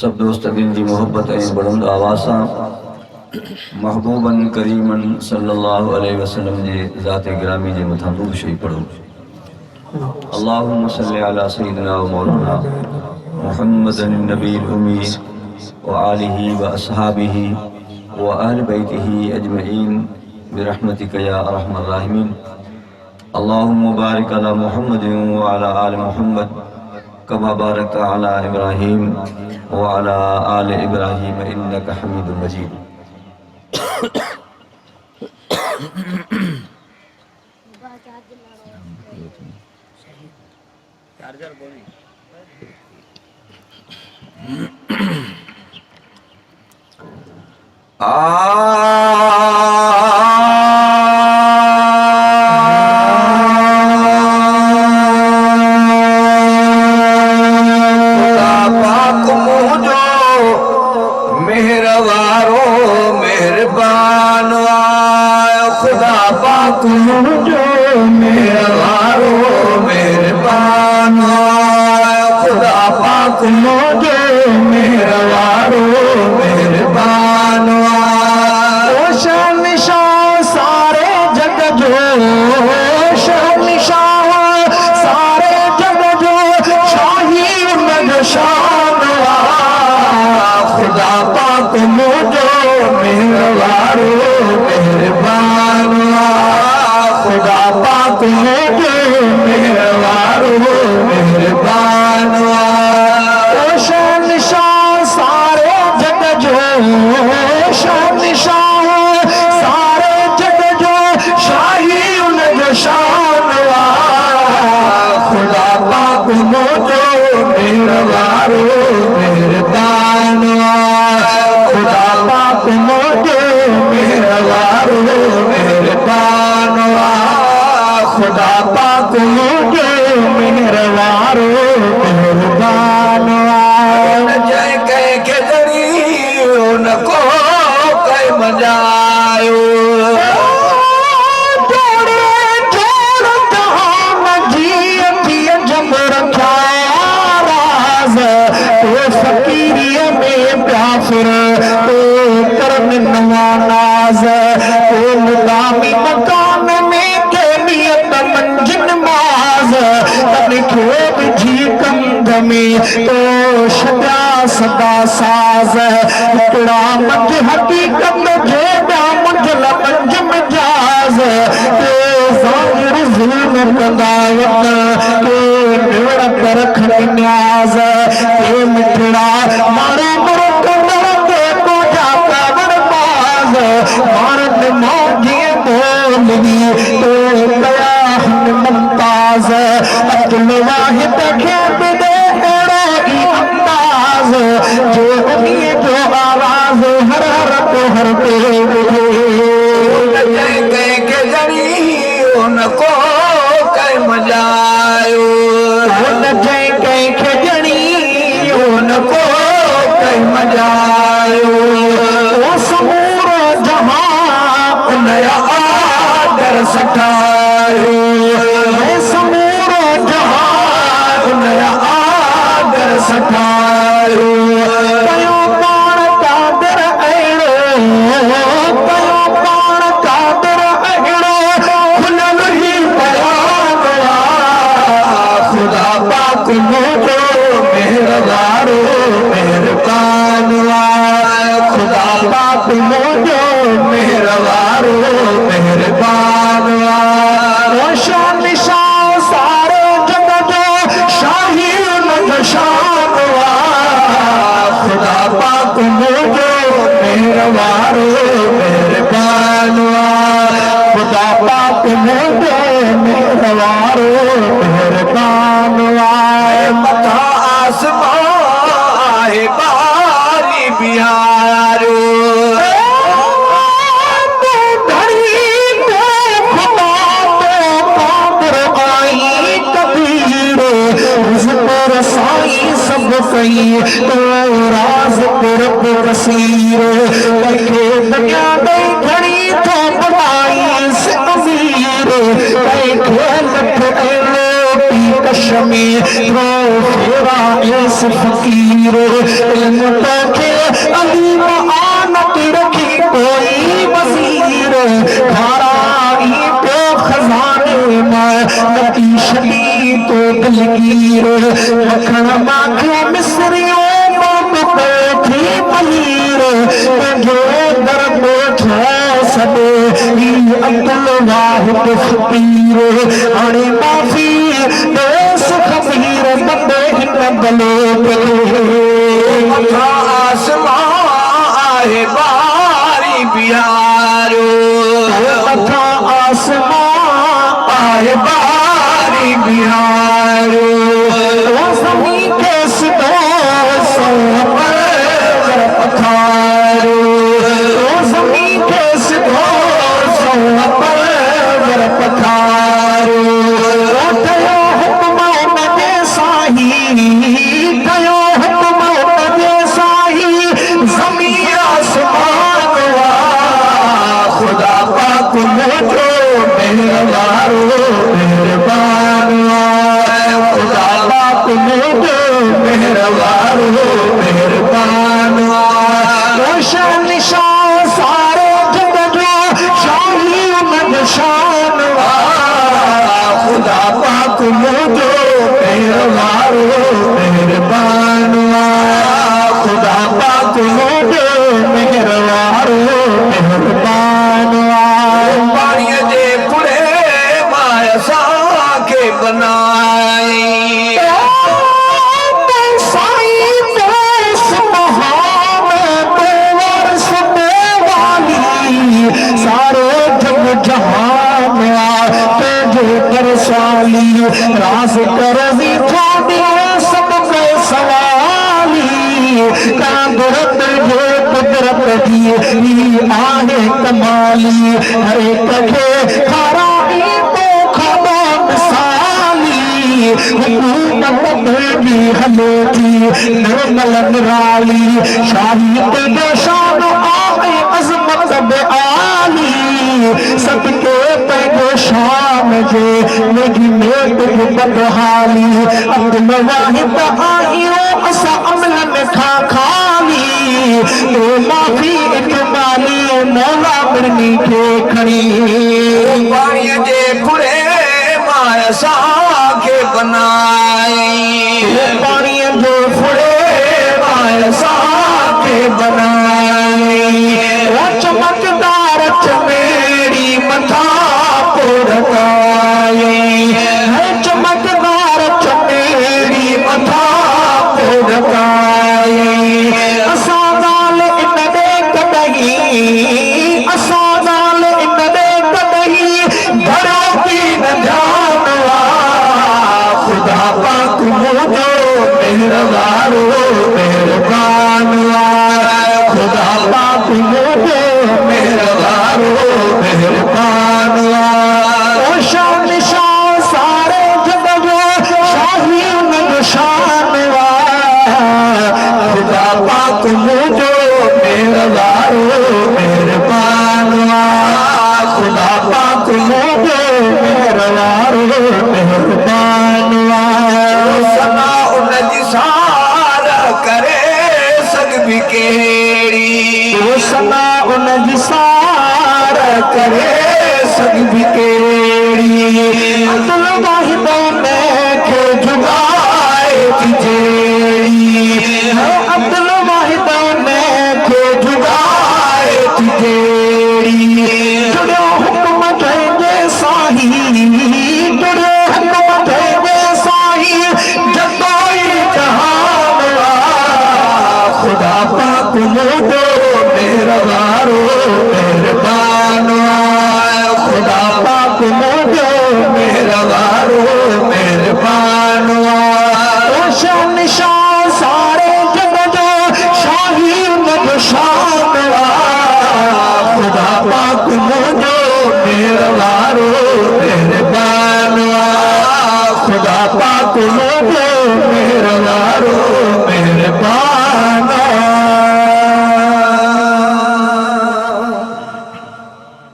सब दोस्तगिन जी मोहब्बत बुलंद आवासा महबूबन करीमन सल्लल्लाहु अलैहि वसल्लम जे ज़ात गिरामी जे मथा दूर शई पढ़ो। अल्लाहुम्मा सल्लि अला सय्यिदिना व मौलाना मुहम्मदिन नबील उम्मी व आलिहि व अस्हाबिहि व अहल बैतिहि अजमईन बिरहमतिका या अरहमर राहिमीन। अल्लाहुम्मा बारिक अला मुहम्मदिन व अला आलि मुहम्मद कमा बारकता अला इब्राहीम व अला आलि इब्राहीम इन्नका हमीदुम मजीद। कशमी बस फकीर इल्म तोखे अलीम आनत रखी कोई वजीर खाराई पे खजाने में नती शदी तो दिलगीर मखन माखे मिस्रियों थी पनीर जो दर्द छो सदे अब्दुल वाहिद फकीर हाणे माफी देस खबीर बंदे हिन बलो मथा आसमां आहे बारी बिहारो मथा आसमां आहे बारी बिहारो समी के सिदो पखारो समी के सिदो पखारो कयो हुक्म उनजे साही कयो हुक्म उनजे साही ज़मीन आसमान खुदा पाक मुझो मेहरबारो मेहरबान खुदा पाक मुझो मेहरबारो मेहरबान रोशन निशान सारे जग जो शाही उमद शान खुदा पाक मुझो मेहरबारो मेहरबान खुदा पाक मुझो मेहरबारो मेहरबान पानी जे पुरे माया साके बनाई सारे जग जहान तुझे परसाली राज करवी थोड़ी सब के सवाली कांदरत जो कुदरत दी आने कमाली हर एक के खराई तो खबा मिसाली हुकूमत भी हले थी निर्मल निराली शाही ते शान आए अजमत बे आली सबके पैगो शाम जे मेरी मेट बदहाली अब्दुल वाहिद आहियो असा अमलन खा खाली तो माफी इकबाली मौला मिर्नी के खड़ी पानी जे पुरे माया सा के बनाई पानी जे पुरे माया सा के बनाई चमकदार चमेरी मथा पोड़काई है चमकदार चमेरी मथा पोड़काई असादाल इन दे कदही असादाल इन दे कदही घरों की न जानवा खुदा पाक मुझो मेहरबारो मेहरबान खुदा पाक मुझो मेहरबारो मेहरबान शान निशान सारे जग जो शाही उनके शान खुदा पाक मुझो मेहरबारो मेहरबान खुदा पाक मुझो मेहरबारो मेहरबान सना उनजी सार करे सग भी केड़ी सना उनजी सार करे सग भी केड़ी अब्दुल वाहिद में के जुगाए तिजेड़ी अब्दुल वाहिद में के जुगाए तिजेड़ी जुड़ो हुक्म थे साही जुड़ो हुक्म थे साही जतोई जहान खुदा पाक मुझो मेहरबारो मेहरबान खुदा पाक मुझो मेहरबारो मेहरबान शान निशान सारे जग जो शाही उनके शान खुदा पाक मुझो मेहरबारो मेहरबान खुदा पाक मुझो मेहरबारो मेहरबान